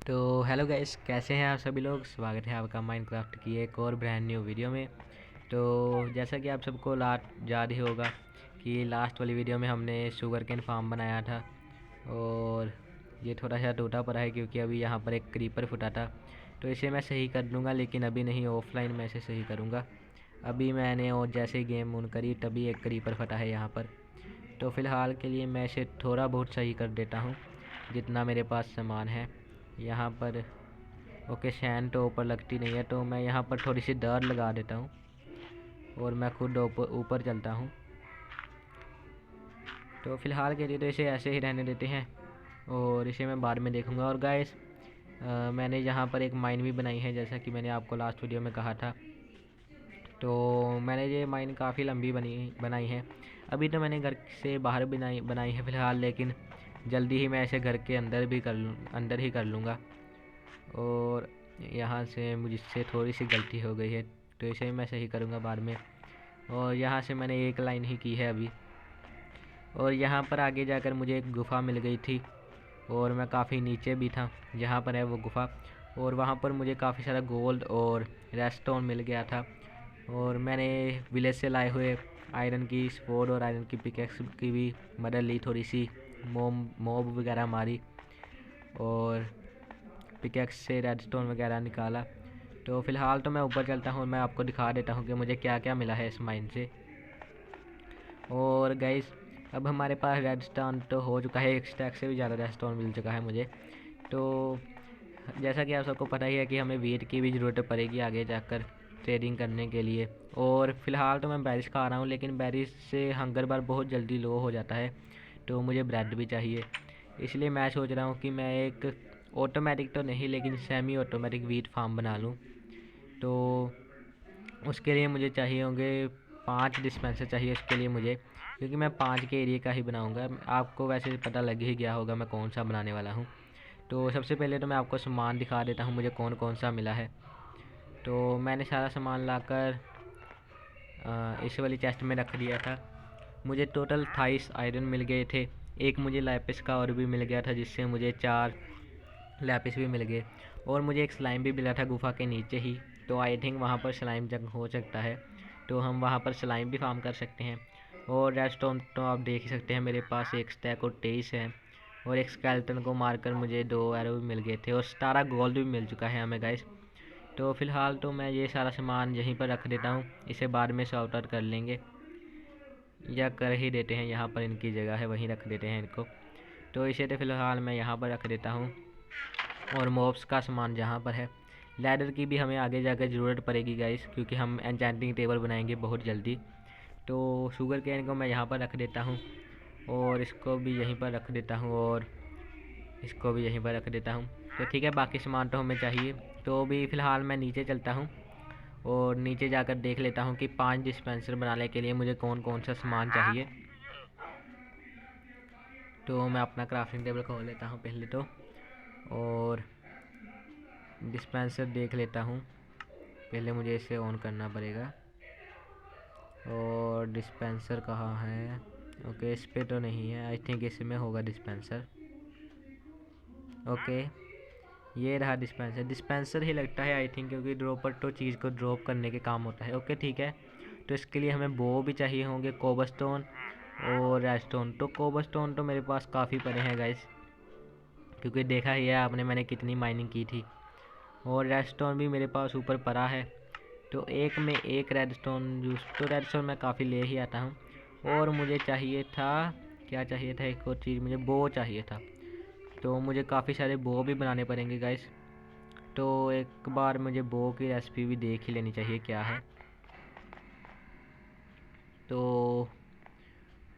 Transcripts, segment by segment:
तो hello guys, कैसे हैं आप सभी लोग। स्वागत है आपका माइनक्राफ्ट की एक और ब्रांड न्यू वीडियो में। तो जैसा कि आप सबको याद ही होगा कि लास्ट वाली वीडियो में हमने शुगर केन फार्म बनाया था और ये थोड़ा सा टूटा पड़ा है क्योंकि अभी यहाँ पर एक क्रीपर फुटा था। तो इसे मैं सही कर दूँगा, लेकिन अभी नहीं, ऑफलाइन मैं इसे सही करूँगा। अभी मैंने और जैसे ही गेम ऑन करी तभी एक क्रीपर फटा है यहाँ पर। तो फ़िलहाल के लिए मैं इसे थोड़ा बहुत सही कर देता हूँ जितना मेरे पास सामान है यहाँ पर। ओके, शैन तो ऊपर लगती नहीं है, तो मैं यहाँ पर थोड़ी सी दर लगा देता हूँ और मैं खुद ऊपर चलता हूँ। तो फ़िलहाल के लिए तो इसे ऐसे ही रहने देते हैं और इसे मैं बाद में देखूँगा। और गाइस, मैंने यहाँ पर एक माइन भी बनाई है जैसा कि मैंने आपको लास्ट वीडियो में कहा था। तो मैंने ये माइन काफ़ी लंबी बनाई है। अभी तो मैंने घर से बाहर बनाई है फ़िलहाल, लेकिन जल्दी ही मैं इसे घर के अंदर ही कर लूँगा। और यहाँ से मुझसे थोड़ी सी गलती हो गई है, तो इसे मैं सही करूँगा बाद में। और यहाँ से मैंने एक लाइन ही की है अभी। और यहाँ पर आगे जाकर मुझे एक गुफ़ा मिल गई थी और मैं काफ़ी नीचे भी था जहाँ पर है वो गुफ़ा। और वहाँ पर मुझे काफ़ी सारा गोल्ड और रेडस्टोन मिल गया था। और मैंने विलेज से लाए हुए आयरन की स्वॉर्ड और आयरन की पिकेक्स की भी मदद ली, थोड़ी सी मॉब वगैरह मारी और पिकेक्स से रेडस्टोन वगैरह निकाला। तो फ़िलहाल तो मैं ऊपर चलता हूँ, मैं आपको दिखा देता हूँ कि मुझे क्या क्या मिला है इस माइन से। और गाइस, अब हमारे पास रेडस्टोन तो हो चुका है, एक स्टैक से भी ज़्यादा रेडस्टोन मिल चुका है मुझे। तो जैसा कि आप सबको पता ही है कि हमें वीट की भी ज़रूरत पड़ेगी आगे जाकर ट्रेडिंग करने के लिए। और फ़िलहाल तो मैं बेरिस खा रहा हूँ, लेकिन बेरिस से हंगर बार बहुत जल्दी लो हो जाता है, तो मुझे ब्रेड भी चाहिए। इसलिए मैं सोच रहा हूँ कि मैं एक ऑटोमेटिक तो नहीं, लेकिन सेमी ऑटोमेटिक वीट फार्म बना लूँ। तो उसके लिए मुझे चाहिए होंगे 5 डिस्पेंसर चाहिए उसके लिए मुझे, क्योंकि मैं 5 के एरिया का ही बनाऊँगा। आपको वैसे पता लग ही गया होगा मैं कौन सा बनाने वाला हूँ। तो सबसे पहले तो मैं आपको सामान दिखा देता हूँ मुझे कौन कौन सा मिला है। तो मैंने सारा सामान लाकर इस वाली चेस्ट में रख दिया था। मुझे टोटल 28 आयरन मिल गए थे। एक मुझे लैपिस का और भी मिल गया था, जिससे मुझे 4 लैपिस भी मिल गए। और मुझे एक स्लाइम भी मिला था गुफा के नीचे ही, तो आई थिंक वहाँ पर स्लाइम जंग हो सकता है, तो हम वहाँ पर स्लाइम भी फार्म कर सकते हैं। और रेडस्टोन तो आप देख ही सकते हैं, मेरे पास एक स्टैक और 23 है। और एक स्केलेटन को मारकर मुझे 2 एरो भी मिल गए थे और 17 गोल्ड भी मिल चुका है हमें गाइस। तो फ़िलहाल तो मैं ये सारा सामान यहीं पर रख देता हूँ, इसे बाद में सॉर्ट आउट कर लेंगे या कर ही देते हैं। यहाँ पर इनकी जगह है, वहीं रख देते हैं इनको। तो इसे तो फ़िलहाल मैं यहाँ पर रख देता हूँ। और मॉब्स का सामान जहाँ पर है। लैडर की भी हमें आगे जाकर ज़रूरत पड़ेगी गाइस, क्योंकि हम एन्चेंटिंग टेबल बनाएंगे बहुत जल्दी। तो शुगर केन को मैं यहाँ पर रख देता हूँ और इसको भी यहीं पर रख देता हूँ और इसको भी यहीं पर रख देता हूँ। तो ठीक है, बाकी सामान तो हमें चाहिए। तो अभी फ़िलहाल मैं नीचे चलता हूँ और नीचे जाकर देख लेता हूँ कि 5 डिस्पेंसर बनाने के लिए मुझे कौन कौन सा सामान चाहिए। तो मैं अपना क्राफ्टिंग टेबल खोल लेता हूँ पहले तो, और डिस्पेंसर देख लेता हूँ। पहले मुझे इसे ऑन करना पड़ेगा। और डिस्पेंसर कहाँ है? ओके, इस पे तो नहीं है, आई थिंक इसमें होगा डिस्पेंसर। ओके, ये रहा डिस्पेंसर। डिस्पेंसर ही लगता है आई थिंक, क्योंकि ड्रॉपर तो चीज़ को ड्रॉप करने के काम होता है। ओके ठीक है, तो इसके लिए हमें बो भी चाहिए होंगे, कोबलस्टोन और रेडस्टोन। तो कोबलस्टोन तो मेरे पास काफ़ी पड़े हैं गाइस, क्योंकि देखा ही है आपने मैंने कितनी माइनिंग की थी। और रेडस्टोन भी मेरे पास ऊपर पड़ा है, तो एक में एक रेडस्टोन यूज़, तो रेडस्टोन मैं काफ़ी ले ही आता हूँ। और मुझे चाहिए था, क्या चाहिए था, एक और चीज़ मुझे बो चाहिए था। तो मुझे काफ़ी सारे बो भी बनाने पड़ेंगे गाइस। तो एक बार मुझे बो की रेसिपी भी देख ही लेनी चाहिए क्या है। तो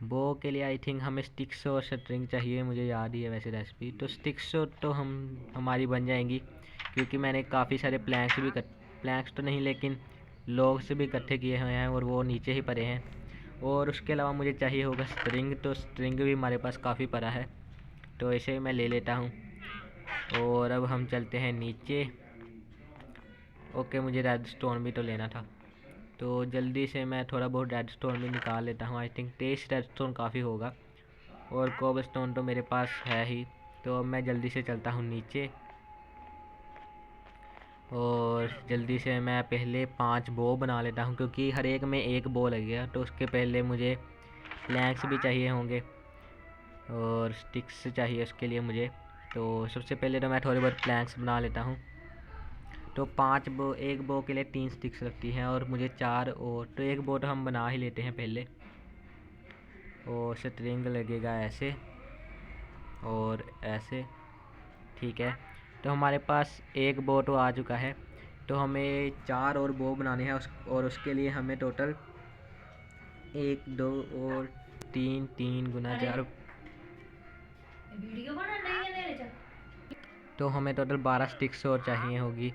बो के लिए आई थिंक हमें स्टिक्स और स्ट्रिंग चाहिए, मुझे याद ही है वैसे रेसिपी। तो स्टिक्स तो हमारी बन जाएंगी, क्योंकि मैंने काफ़ी सारे प्लैंक्स तो नहीं, लेकिन लॉग से भी इकट्ठे किए हुए हैं और वो नीचे ही पड़े हैं। और उसके अलावा मुझे चाहिए होगा स्ट्रिंग, तो स्ट्रिंग भी हमारे पास काफ़ी पड़ा है, तो इसे मैं ले लेता हूँ। और अब हम चलते हैं नीचे। ओके, मुझे रेड स्टोन भी तो लेना था, तो जल्दी से मैं थोड़ा बहुत रेड स्टोन भी निकाल लेता हूँ। आई थिंक 23 रेड स्टोन काफ़ी होगा, और कोबल स्टोन तो मेरे पास है ही। तो अब मैं जल्दी से चलता हूँ नीचे और जल्दी से मैं पहले 5 बो बना लेता हूँ, क्योंकि हर एक में एक बो लगेगा। तो उसके पहले मुझे प्लैंक्स भी चाहिए होंगे और स्टिक्स चाहिए उसके लिए मुझे। तो सबसे पहले तो मैं थोड़े बहुत प्लैंक्स बना लेता हूँ। तो 5 बो, एक बो के लिए 3 स्टिक्स लगती हैं और मुझे 4 और, तो एक बो तो हम बना ही लेते हैं पहले। और स्ट्रिंग लगेगा ऐसे और ऐसे, ठीक है। तो हमारे पास एक बो तो आ चुका है। तो हमें 4 और बो बनाने हैं और उसके लिए हमें टोटल 1 2 और 3, 3 गुना 4, वीडियो बना रही है मेरे चल। तो हमें टोटल 12 स्टिक्स और चाहिए होगी।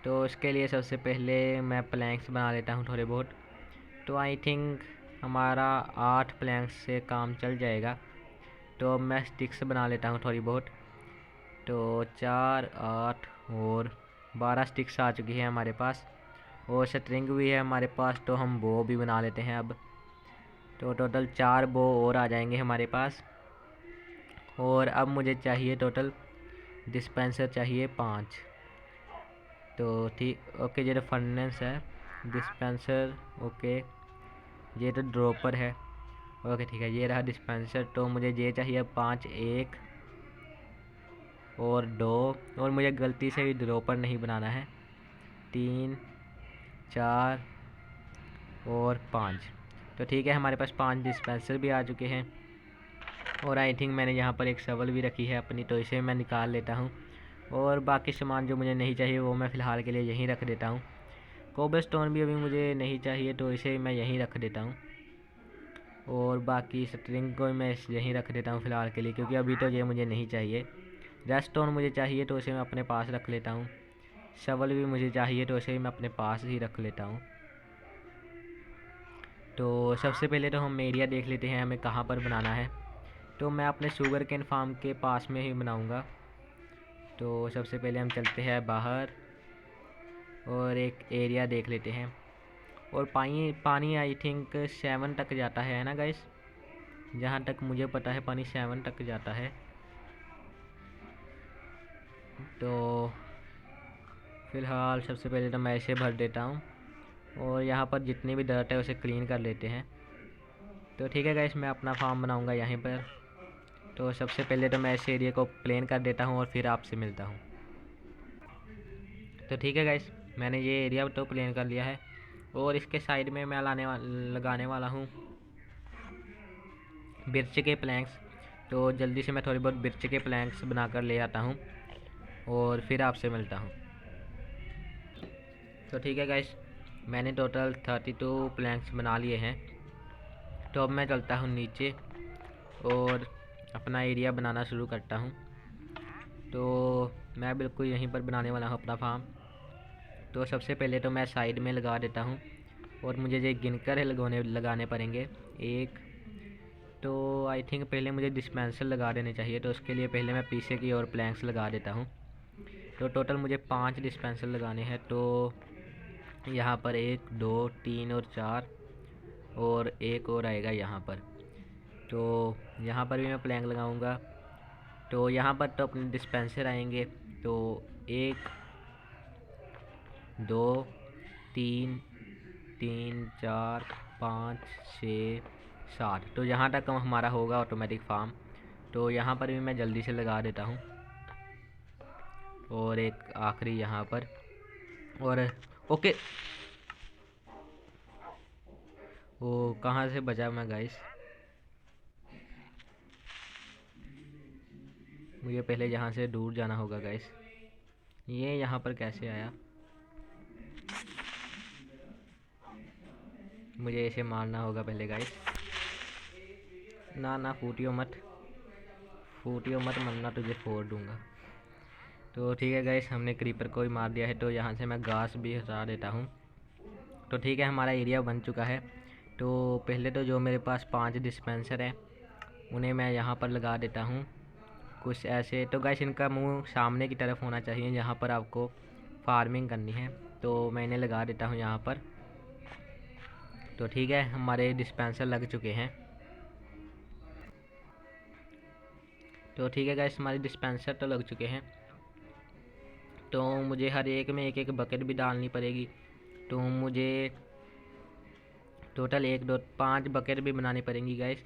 तो इसके लिए सबसे पहले मैं प्लैंक्स बना लेता हूँ थोड़े बहुत। तो आई थिंक हमारा 8 प्लैंक्स से काम चल जाएगा। तो अब मैं स्टिक्स बना लेता हूँ थोड़ी बहुत। तो 4 8 और 12 स्टिक्स आ चुकी है हमारे पास और स्ट्रिंग भी है हमारे पास। तो हम बो भी बना लेते हैं अब। तो टोटल 4 बो और आ जाएंगे हमारे पास। और अब मुझे चाहिए टोटल डिस्पेंसर चाहिए 5। तो ठीक, ओके, ये तो फर्नेस है, डिस्पेंसर ओके, ये तो ड्रॉपर है, ओके ठीक है, ये रहा डिस्पेंसर। तो मुझे ये चाहिए 5, 1 और 2, और मुझे गलती से भी ड्रॉपर नहीं बनाना है, 3 4 और 5। तो ठीक है, हमारे पास 5 डिस्पेंसर भी आ चुके हैं। और आई थिंक मैंने यहाँ पर एक शवल भी रखी है अपनी, तो इसे मैं निकाल लेता हूँ। और बाकी सामान जो मुझे नहीं चाहिए वो मैं फ़िलहाल के लिए यहीं रख देता हूँ। कोबलस्टोन भी अभी मुझे नहीं चाहिए, तो इसे मैं यहीं रख देता हूँ। और बाकी स्ट्रिंग को मैं यहीं रख देता हूँ फ़िलहाल के लिए, क्योंकि अभी तो ये मुझे नहीं चाहिए। रेडस्टोन मुझे चाहिए तो उसे मैं अपने पास रख लेता हूँ। शवल भी मुझे चाहिए तो उसे मैं अपने पास ही रख लेता हूँ। तो सबसे पहले तो हम एरिया देख लेते हैं हमें कहाँ पर बनाना है। तो मैं अपने शुगर केन फार्म के पास में ही बनाऊँगा। तो सबसे पहले हम चलते हैं बाहर और एक एरिया देख लेते हैं। और पानी पानी आई थिंक 7 तक जाता है ना गाइस, जहाँ तक मुझे पता है पानी 7 तक जाता है। तो फ़िलहाल सबसे पहले तो मैं इसे भर देता हूँ और यहाँ पर जितनी भी डर्ट है उसे क्लीन कर लेते हैं। तो ठीक है गाइस, मैं अपना फार्म बनाऊँगा यहीं पर। तो सबसे पहले तो मैं इस एरिया को प्लेन कर देता हूँ और फिर आपसे मिलता हूँ। तो ठीक है गाइस, मैंने ये एरिया तो प्लेन कर लिया है और इसके साइड में मैं लगाने वाला हूँ बिर्च के प्लैंक्स। तो जल्दी से मैं थोड़ी बहुत बिर्च के प्लैंक्स बना कर ले आता हूँ और फिर आपसे मिलता हूँ। तो ठीक है गाइस, मैंने टोटल 32 प्लैंक्स बना लिए हैं। तो अब मैं चलता हूँ नीचे और अपना एरिया बनाना शुरू करता हूँ। तो मैं बिल्कुल यहीं पर बनाने वाला हूँ अपना फार्म। तो सबसे पहले तो मैं साइड में लगा देता हूँ और मुझे ये गिनकर लगाने पड़ेंगे। एक, तो आई थिंक पहले मुझे डिस्पेंसर लगा देने चाहिए, तो उसके लिए पहले मैं पीछे की और प्लैंक्स लगा देता हूँ। तो टोटल मुझे 5 डिस्पेंसर लगाने हैं। तो यहाँ पर 1 2 3 और 4 और एक और आएगा यहाँ पर। तो यहाँ पर भी मैं प्लैंक लगाऊंगा। तो यहाँ पर तो अपने डिस्पेंसर आएंगे। तो 1 2 3 3 4 5 6 7, तो यहाँ तक हमारा होगा ऑटोमेटिक फार्म। तो यहाँ पर भी मैं जल्दी से लगा देता हूँ और एक आखिरी यहाँ पर। और ओके, वो कहाँ से बचा मैं गाइस, मुझे पहले यहाँ से दूर जाना होगा गाइस। ये यहाँ पर कैसे आया, मुझे इसे मारना होगा पहले गाइस। ना ना, फूटियो मत, फूटियो मत, मरना तुझे फोड़ दूंगा। तो ठीक है गाइस, हमने क्रीपर को ही मार दिया है। तो यहाँ से मैं घास भी हटा देता हूँ। तो ठीक है, हमारा एरिया बन चुका है। तो पहले तो जो मेरे पास 5 डिस्पेंसर हैं उन्हें मैं यहाँ पर लगा देता हूँ कुछ ऐसे। तो गाइस, इनका मुंह सामने की तरफ होना चाहिए जहाँ पर आपको फार्मिंग करनी है। तो मैं इन्हें लगा देता हूँ यहाँ पर। तो ठीक है, हमारे डिस्पेंसर लग चुके हैं। तो ठीक है गाइस, हमारे डिस्पेंसर तो लग चुके हैं। तो मुझे हर एक में एक एक बकेट भी डालनी पड़ेगी। तो मुझे टोटल 1 2 5 बकेट भी बनानी पड़ेंगी गाइस।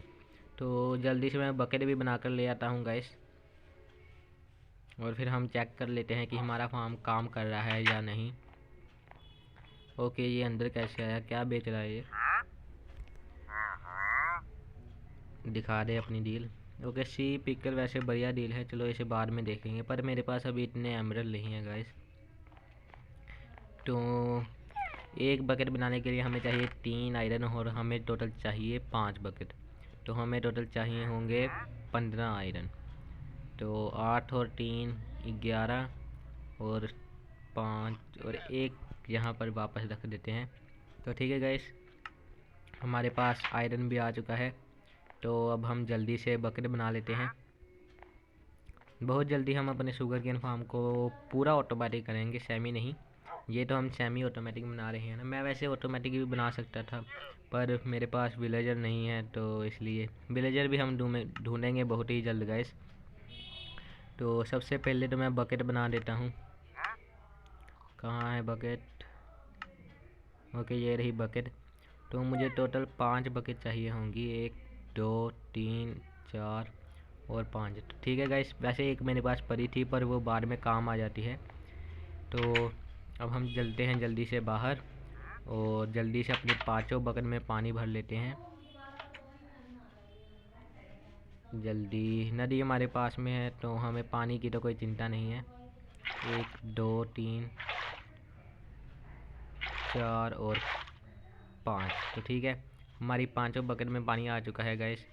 तो जल्दी से मैं बकेट भी बना कर ले आता हूँ गाइस, और फिर हम चेक कर लेते हैं कि हमारा फार्म काम कर रहा है या नहीं। ओके, ये अंदर कैसे आया? क्या बेच रहा है ये? दिखा दे अपनी डील। ओके, सी पिकल वैसे बढ़िया डील है, चलो इसे बाद में देखेंगे, पर मेरे पास अभी इतने एमरल्ड नहीं है गाइस। तो एक बकेट बनाने के लिए हमें चाहिए 3 आयरन, और हमें टोटल चाहिए 5 बकेट। तो हमें टोटल चाहिए होंगे 15 आयरन। तो 8 और 3 11, और 5 और 1 यहाँ पर वापस रख देते हैं। तो ठीक है गाइस, हमारे पास आयरन भी आ चुका है। तो अब हम जल्दी से बकेट बना लेते हैं। बहुत जल्दी हम अपने शुगर केन फार्म को पूरा ऑटोमेटिक करेंगे, सेमी नहीं। ये तो हम सेमी ऑटोमेटिक बना रहे हैं ना। मैं वैसे ऑटोमेटिक भी बना सकता था, पर मेरे पास विलेजर नहीं है, तो इसलिए विलेजर भी हम ढूंढेंगे बहुत ही जल्द गाइस। तो सबसे पहले तो मैं बकेट बना देता हूँ। कहाँ है बकेट? ओके, ये रही बकेट। तो मुझे टोटल 5 बकेट चाहिए होंगी, 1 2 3 4 और 5। तो ठीक है गाइस, वैसे एक मेरे पास पड़ी थी, पर वो बाद में काम आ जाती है। तो अब हम चलते हैं जल्दी से बाहर, और जल्दी से अपने 5 बकेट में पानी भर लेते हैं। जल्दी, नदी हमारे पास में है, तो हमें पानी की तो कोई चिंता नहीं है। 1 2 3 4 और 5। तो ठीक है, हमारी 5 बकेट में पानी आ चुका है गाइस,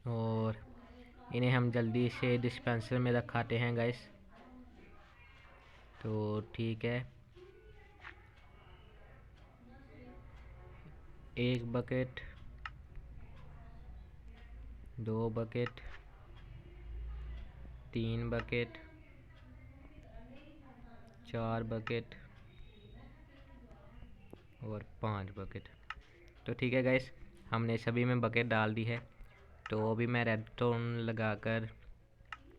और इन्हें हम जल्दी से डिस्पेंसर में रखाते हैं गाइस। तो ठीक है, 1 बकेट, 2 बकेट, 3 बकेट, 4 बकेट और 5 बकेट। तो ठीक है गाइस, हमने सभी में बकेट डाल दी है। तो अभी मैं रेडस्टोन लगाकर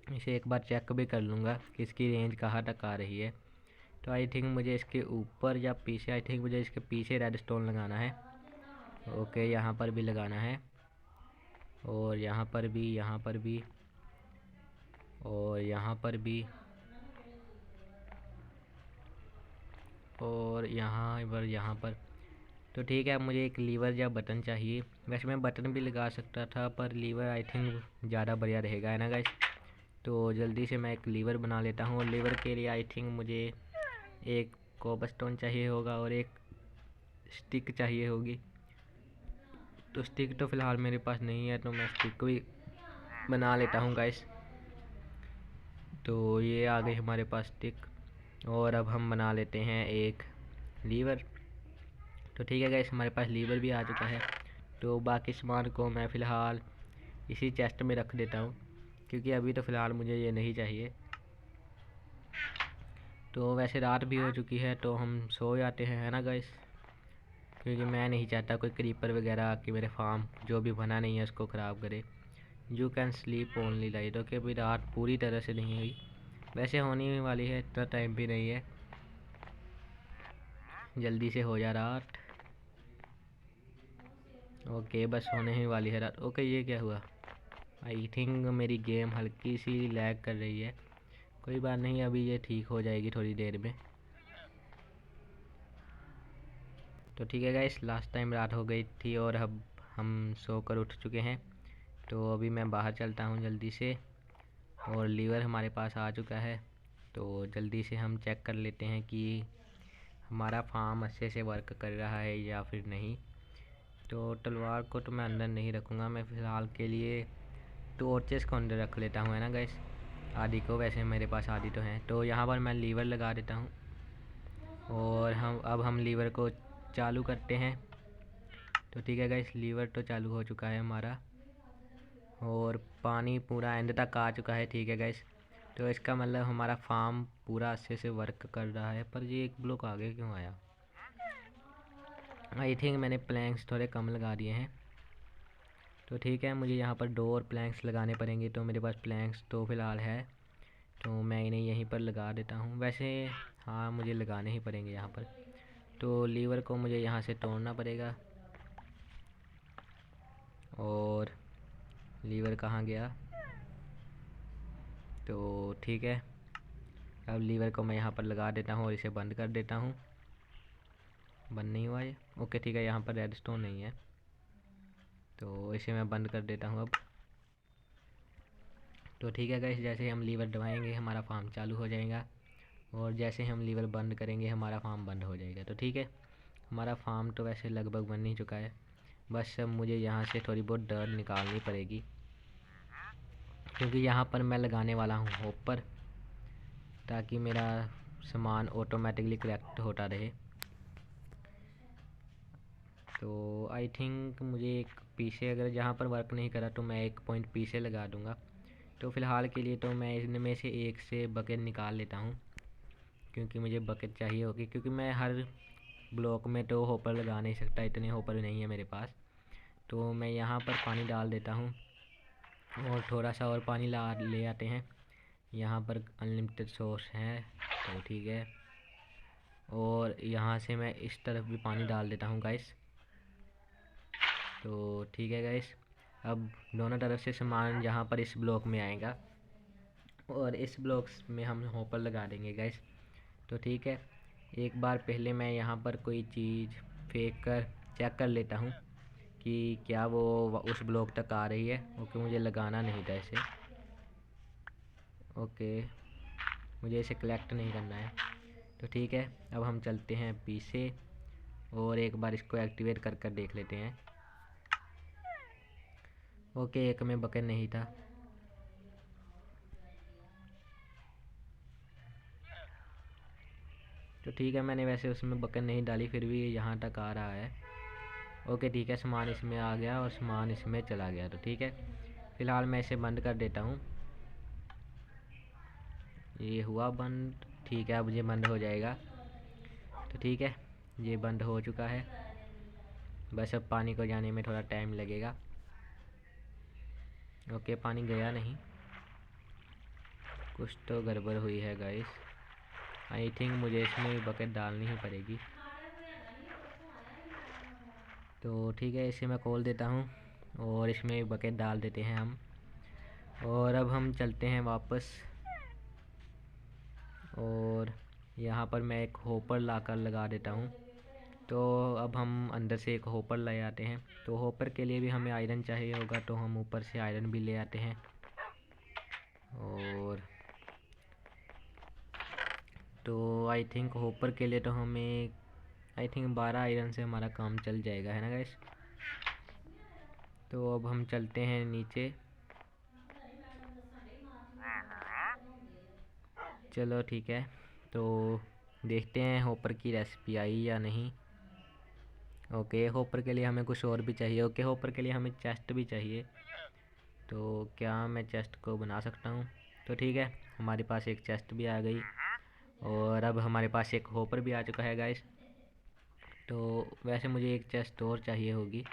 इसे एक बार चेक भी कर लूँगा कि इसकी रेंज कहाँ तक आ रही है। तो आई थिंक मुझे इसके ऊपर या पीछे, आई थिंक मुझे इसके पीछे रेडस्टोन लगाना है। ओके, यहाँ पर भी लगाना है, और यहाँ पर भी, यहाँ पर भी, और यहाँ पर भी, और यहाँ पर। तो ठीक है, मुझे एक लीवर या बटन चाहिए। वैसे मैं बटन भी लगा सकता था, पर लीवर आई थिंक ज़्यादा बढ़िया रहेगा, है ना गाइस। तो जल्दी से मैं एक लीवर बना लेता हूँ, और लीवर के लिए आई थिंक मुझे एक कोबलस्टोन चाहिए होगा और एक स्टिक चाहिए होगी। तो स्टिक तो फ़िलहाल मेरे पास नहीं है, तो मैं स्टिक भी बना लेता हूँ गाइस। तो ये आ गई हमारे पास स्टिक, और अब हम बना लेते हैं एक लीवर। तो ठीक है गाइस, हमारे पास लीवर भी आ चुका है। तो बाकी सामान को मैं फ़िलहाल इसी चेस्ट में रख देता हूँ, क्योंकि अभी तो फ़िलहाल मुझे ये नहीं चाहिए। तो वैसे रात भी हो चुकी है, तो हम सो जाते हैं, है ना गाइस, क्योंकि मैं नहीं चाहता कोई क्रीपर वगैरह कि मेरे फार्म जो भी बना नहीं है उसको ख़राब करे। You can sleep only light. Okay, अभी रात पूरी तरह से नहीं हुई, वैसे होने ही वाली है, इतना टाइम भी नहीं है। जल्दी से हो जा रात। ओके, बस होने ही वाली है रात। ओके, ये क्या हुआ? आई थिंक मेरी गेम हल्की सी लैग कर रही है। कोई बात नहीं, अभी ये ठीक हो जाएगी थोड़ी देर में। तो ठीक है गाइस, लास्ट टाइम रात हो गई थी, और अब हम सोकर उठ चुके हैं। तो अभी मैं बाहर चलता हूँ जल्दी से, और लीवर हमारे पास आ चुका है। तो जल्दी से हम चेक कर लेते हैं कि हमारा फार्म अच्छे से वर्क कर रहा है या फिर नहीं। तो तलवार को तो मैं अंदर नहीं रखूँगा, मैं फ़िलहाल के लिए टॉर्चेस को अंदर रख लेता हूँ, है ना गाइस, आदि को। वैसे मेरे पास आदि तो हैं। तो यहाँ पर मैं लीवर लगा देता हूँ, और हम लीवर को चालू करते हैं। तो ठीक है गाइस, लीवर तो चालू हो चुका है हमारा, और पानी पूरा एंड तक आ चुका है। ठीक है गाइस, तो इसका मतलब हमारा फार्म पूरा अच्छे से वर्क कर रहा है। पर ये एक ब्लॉक आगे क्यों आया? आई थिंक मैंने प्लैंक्स थोड़े कम लगा दिए हैं। तो ठीक है, मुझे यहाँ पर 2 और प्लैंक्स लगाने पड़ेंगे। तो मेरे पास प्लैंक्स तो फ़िलहाल है, तो मैं इन्हें यहीं पर लगा देता हूँ। वैसे हाँ, मुझे लगाने ही पड़ेंगे यहाँ पर। तो लीवर को मुझे यहाँ से तोड़ना पड़ेगा। और लीवर कहाँ गया? तो ठीक है, अब लीवर को मैं यहाँ पर लगा देता हूँ और इसे बंद कर देता हूँ। बंद नहीं हुआ ये। ओके ठीक है, यहाँ पर रेडस्टोन नहीं है तो इसे मैं बंद कर देता हूँ अब। तो ठीक है गाइस, जैसे हम लीवर दबाएंगे हमारा फार्म चालू हो जाएगा, और जैसे हम लीवर बंद करेंगे हमारा फार्म बंद हो जाएगा। तो ठीक है, हमारा फार्म तो वैसे लगभग बन ही चुका है। बस अब मुझे यहाँ से थोड़ी बहुत डर्ट निकालनी पड़ेगी, क्योंकि यहाँ पर मैं लगाने वाला हूँ हॉपर, ताकि मेरा सामान ऑटोमेटिकली कलेक्ट होता रहे। तो आई थिंक मुझे एक पीछे, अगर जहाँ पर वर्क नहीं करा तो मैं एक पॉइंट पीछे लगा दूँगा। तो फ़िलहाल के लिए तो मैं इनमें से एक से बकेट निकाल लेता हूँ, क्योंकि मुझे बकेट चाहिए होगी, क्योंकि मैं हर ब्लॉक में तो हॉपर लगा नहीं सकता, इतने हॉपर नहीं है मेरे पास। तो मैं यहाँ पर पानी डाल देता हूँ और थोड़ा सा और पानी ले आते हैं। यहाँ पर अनलिमिटेड सोर्स है तो ठीक है, और यहाँ से मैं इस तरफ भी पानी डाल देता हूँ गाइस। तो ठीक है गाइस, अब दोनों तरफ से सामान यहाँ पर इस ब्लॉक में आएगा और इस ब्लॉक में हम हॉपर लगा देंगे गाइस। तो ठीक है, एक बार पहले मैं यहाँ पर कोई चीज़ फेंक कर चेक कर लेता हूँ कि क्या वो उस ब्लॉक तक आ रही है। ओके, मुझे लगाना नहीं था इसे। ओके, मुझे इसे कलेक्ट नहीं करना है। तो ठीक है, अब हम चलते हैं पीछे और एक बार इसको एक्टिवेट कर कर देख लेते हैं। ओके, एक में बकेट नहीं था। तो ठीक है, मैंने वैसे उसमें बकेट नहीं डाली, फिर भी यहाँ तक आ रहा है। ओके ठीक है, सामान इसमें आ गया और सामान इसमें चला गया। तो ठीक है, फ़िलहाल मैं इसे बंद कर देता हूँ। ये हुआ बंद। ठीक है, अब ये बंद हो जाएगा। तो ठीक है, ये बंद हो चुका है। बस अब पानी को जाने में थोड़ा टाइम लगेगा। ओके, पानी गया नहीं, कुछ तो गड़बड़ हुई है गाइस। आई थिंक मुझे इसमें बकेट डालनी ही पड़ेगी। तो ठीक है, इसे मैं खोल देता हूँ और इसमें बकेट डाल देते हैं हम। और अब हम चलते हैं वापस, और यहाँ पर मैं एक हॉपर लाकर लगा देता हूँ। तो अब हम अंदर से एक हॉपर ले आते हैं। तो हॉपर के लिए भी हमें आयरन चाहिए होगा, तो हम ऊपर से आयरन भी ले आते हैं। और तो आई थिंक हॉपर के लिए तो हमें आई थिंक 12 आयरन से हमारा काम चल जाएगा, है ना गाइस। तो अब हम चलते हैं नीचे। चलो ठीक है, तो देखते हैं हॉपर की रेसिपी आई या नहीं। ओके, हॉपर के लिए हमें कुछ और भी चाहिए। ओके, हॉपर के लिए हमें चेस्ट भी चाहिए। तो क्या मैं चेस्ट को बना सकता हूँ? तो ठीक है, हमारे पास एक चेस्ट भी आ गई और अब हमारे पास एक हॉपर भी आ चुका है गाइस। तो वैसे मुझे एक चेस्ट और चाहिए होगी,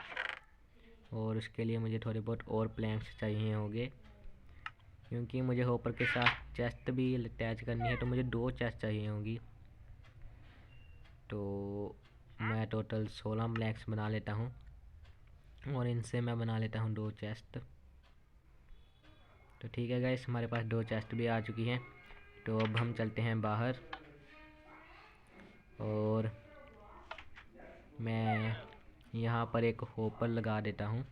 और उसके लिए मुझे थोड़े बहुत और प्लैंक्स चाहिए होंगे, क्योंकि मुझे हॉपर के साथ चेस्ट भी अटैच करनी है। तो मुझे 2 चेस्ट चाहिए होंगी। तो मैं टोटल 16 प्लैंक्स बना लेता हूँ और इनसे मैं बना लेता हूँ 2 चेस्ट। तो ठीक है गाइस, हमारे पास 2 चेस्ट भी आ चुकी हैं। तो अब हम चलते हैं बाहर, और मैं यहाँ पर एक हॉपर लगा देता हूँ।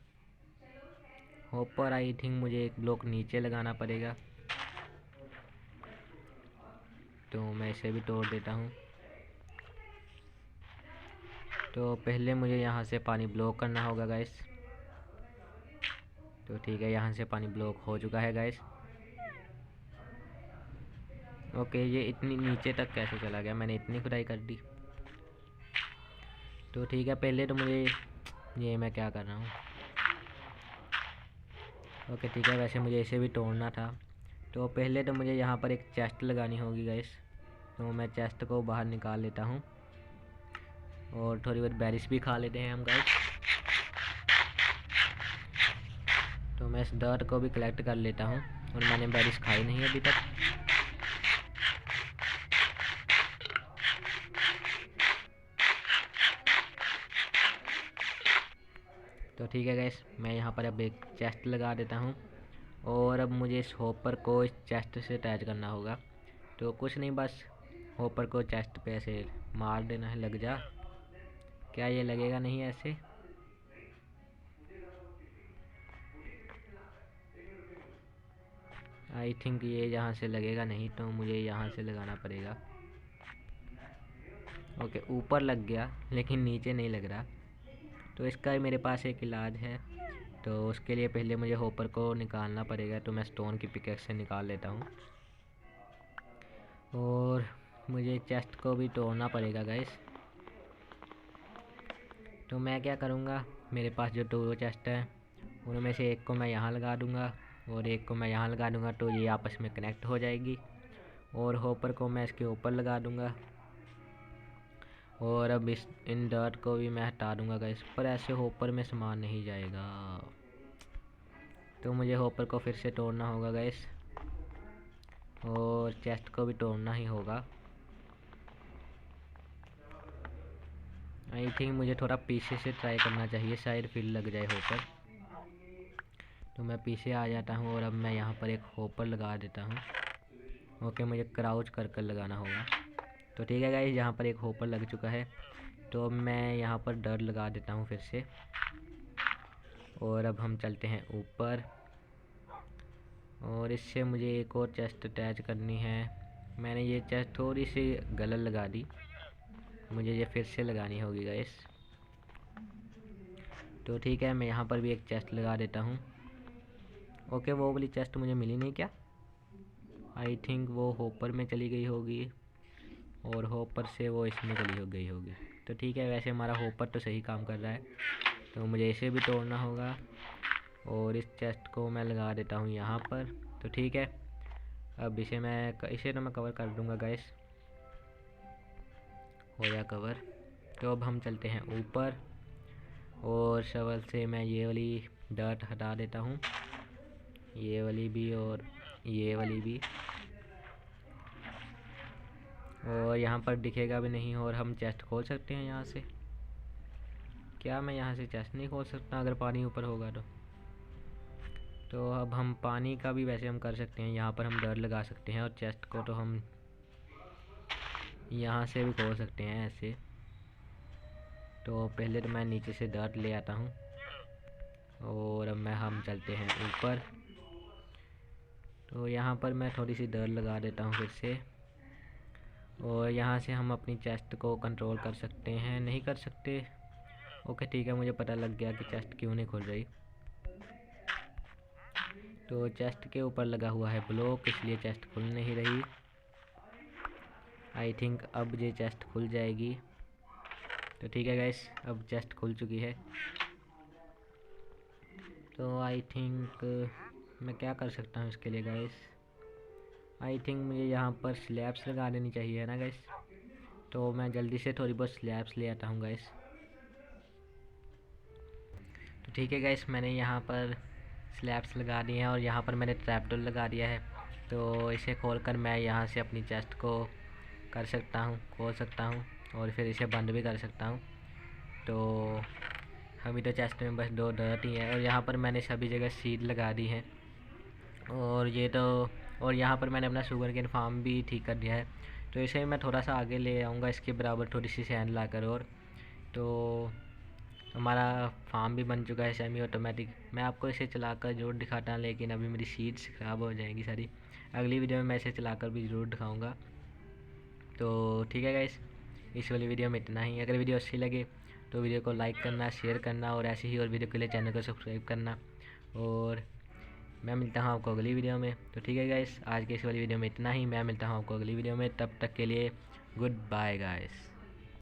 हॉपर आई थिंक मुझे एक ब्लॉक नीचे लगाना पड़ेगा, तो मैं इसे भी तोड़ देता हूँ। तो पहले मुझे यहाँ से पानी ब्लॉक करना होगा गाइस। तो ठीक है, यहाँ से पानी ब्लॉक हो चुका है गाइस। ओके, ये इतनी नीचे तक कैसे चला गया? मैंने इतनी खुदाई कर दी। तो ठीक है, पहले तो मुझे ये मैं क्या कर रहा हूँ। ओके ठीक है, वैसे मुझे इसे भी तोड़ना था। तो पहले तो मुझे यहाँ पर एक चेस्ट लगानी होगी गाइस। तो मैं चेस्ट को बाहर निकाल लेता हूँ और थोड़ी बहुत बेरिस भी खा लेते हैं हम गाइस। तो मैं इस डर्ट को भी कलेक्ट कर लेता हूँ, और मैंने बेरिस खाई नहीं अभी तक। तो ठीक है गाइस, मैं यहाँ पर अब एक चेस्ट लगा देता हूँ और अब मुझे इस हॉपर को इस चेस्ट से अटैच करना होगा। तो कुछ नहीं, बस हॉपर को चेस्ट पे ऐसे मार देना है। लग जा। क्या ये लगेगा नहीं ऐसे? आई थिंक ये यहाँ से लगेगा नहीं, तो मुझे यहाँ से लगाना पड़ेगा। ओके, ऊपर लग गया लेकिन नीचे नहीं लग रहा। तो इसका मेरे पास एक इलाज है। तो उसके लिए पहले मुझे हॉपर को निकालना पड़ेगा। तो मैं स्टोन की पिकेक्स से निकाल लेता हूँ और मुझे चेस्ट को भी तोड़ना पड़ेगा गाइस। तो मैं क्या करूँगा, मेरे पास जो दो चेस्ट है उनमें से एक को मैं यहाँ लगा दूँगा और एक को मैं यहाँ लगा दूँगा, तो ये आपस में कनेक्ट हो जाएगी। और हॉपर को मैं इसके ऊपर लगा दूँगा और अब इन डर्ट को भी मैं हटा दूँगा गाइस। पर ऐसे हॉपर में सामान नहीं जाएगा, तो मुझे हॉपर को फिर से तोड़ना होगा गाइस और चेस्ट को भी तोड़ना ही होगा। आई थिंक मुझे थोड़ा पीछे से ट्राई करना चाहिए, शायद फिर लग जाए हॉपर। तो मैं पीछे आ जाता हूँ और अब मैं यहाँ पर एक हॉपर लगा देता हूँ। ओके, मुझे क्राउच कर कर लगाना होगा। तो ठीक है गाइस, यहाँ पर एक हॉपर लग चुका है। तो अब मैं यहाँ पर डर लगा देता हूँ फिर से और अब हम चलते हैं ऊपर। और इससे मुझे एक और चेस्ट अटैच करनी है। मैंने ये चेस्ट थोड़ी सी गलत लगा दी, मुझे ये फिर से लगानी होगी गाइस। तो ठीक है, मैं यहाँ पर भी एक चेस्ट लगा देता हूँ। ओके, वो वाली चेस्ट मुझे मिली नहीं क्या? आई थिंक वो हॉपर में चली गई होगी और हॉपर से वो इसमें चली हो गई होगी। तो ठीक है, वैसे हमारा हॉपर तो सही काम कर रहा है। तो मुझे इसे भी तोड़ना होगा और इस चेस्ट को मैं लगा देता हूँ यहाँ पर। तो ठीक है, अब इसे तो मैं कवर कर दूँगा गाइस, हो गया कवर। तो अब हम चलते हैं ऊपर और शवल से मैं ये वाली डर्ट हटा देता हूँ, ये वाली भी और ये वाली भी। और यहाँ पर दिखेगा भी नहीं और हम चेस्ट खोल सकते हैं यहाँ से। क्या मैं यहाँ से चेस्ट नहीं खोल सकता अगर पानी ऊपर होगा तो अब हम पानी का भी वैसे हम कर सकते हैं। यहाँ पर हम डर लगा सकते हैं और चेस्ट को तो हम यहाँ से भी खोल सकते हैं ऐसे। तो पहले तो मैं नीचे से डर्ट ले आता हूँ और अब हम चलते हैं ऊपर। तो यहाँ पर मैं थोड़ी सी डर लगा देता हूँ फिर से और यहाँ से हम अपनी चेस्ट को कंट्रोल कर सकते हैं। नहीं कर सकते? ओके ठीक है, मुझे पता लग गया कि चेस्ट क्यों नहीं खुल रही। तो चेस्ट के ऊपर लगा हुआ है ब्लॉक, इसलिए चेस्ट खुल नहीं रही। आई थिंक अब ये चेस्ट खुल जाएगी। तो ठीक है गाइस, अब चेस्ट खुल चुकी है। तो आई थिंक मैं क्या कर सकता हूँ इसके लिए गाइस। आई थिंक मुझे यहाँ पर स्लैब्स लगा देनी चाहिए, है ना गाइस। तो मैं जल्दी से थोड़ी बहुत स्लैब्स ले आता हूँ गाइस। तो ठीक है गाइस, मैंने यहाँ पर स्लैब्स लगा दिए हैं और यहाँ पर मैंने ट्रैपडोर लगा दिया है। तो इसे खोलकर मैं यहाँ से अपनी चेस्ट को कर सकता हूँ, खोल सकता हूँ और फिर इसे बंद भी कर सकता हूँ। तो अभी तो चेस्ट में बस 2 डर्ट ही है और यहाँ पर मैंने सभी जगह सीड लगा दी है। और यहाँ पर मैंने अपना शुगर केन फार्म भी ठीक कर दिया है। तो इसे मैं थोड़ा सा आगे ले आऊँगा, इसके बराबर थोड़ी सी सैंड लाकर। और तो हमारा फार्म भी बन चुका है सेमी ऑटोमेटिक। मैं आपको इसे चलाकर ज़रूर दिखाता, लेकिन अभी मेरी सीड्स ख़राब हो जाएंगी सारी। अगली वीडियो में मैं इसे चलाकर भी ज़रूर दिखाऊंगा। तो ठीक है गाइस, इस वाली वीडियो में इतना ही। अगर वीडियो अच्छी लगे तो वीडियो को लाइक करना, शेयर करना और ऐसी ही और वीडियो के लिए चैनल को सब्सक्राइब करना। और मैं मिलता हूँ आपको अगली वीडियो में। तो ठीक है गाइस, आज के इस वाली वीडियो में इतना ही। मैं मिलता हूँ आपको अगली वीडियो में, तब तक के लिए गुड बाय गाइस।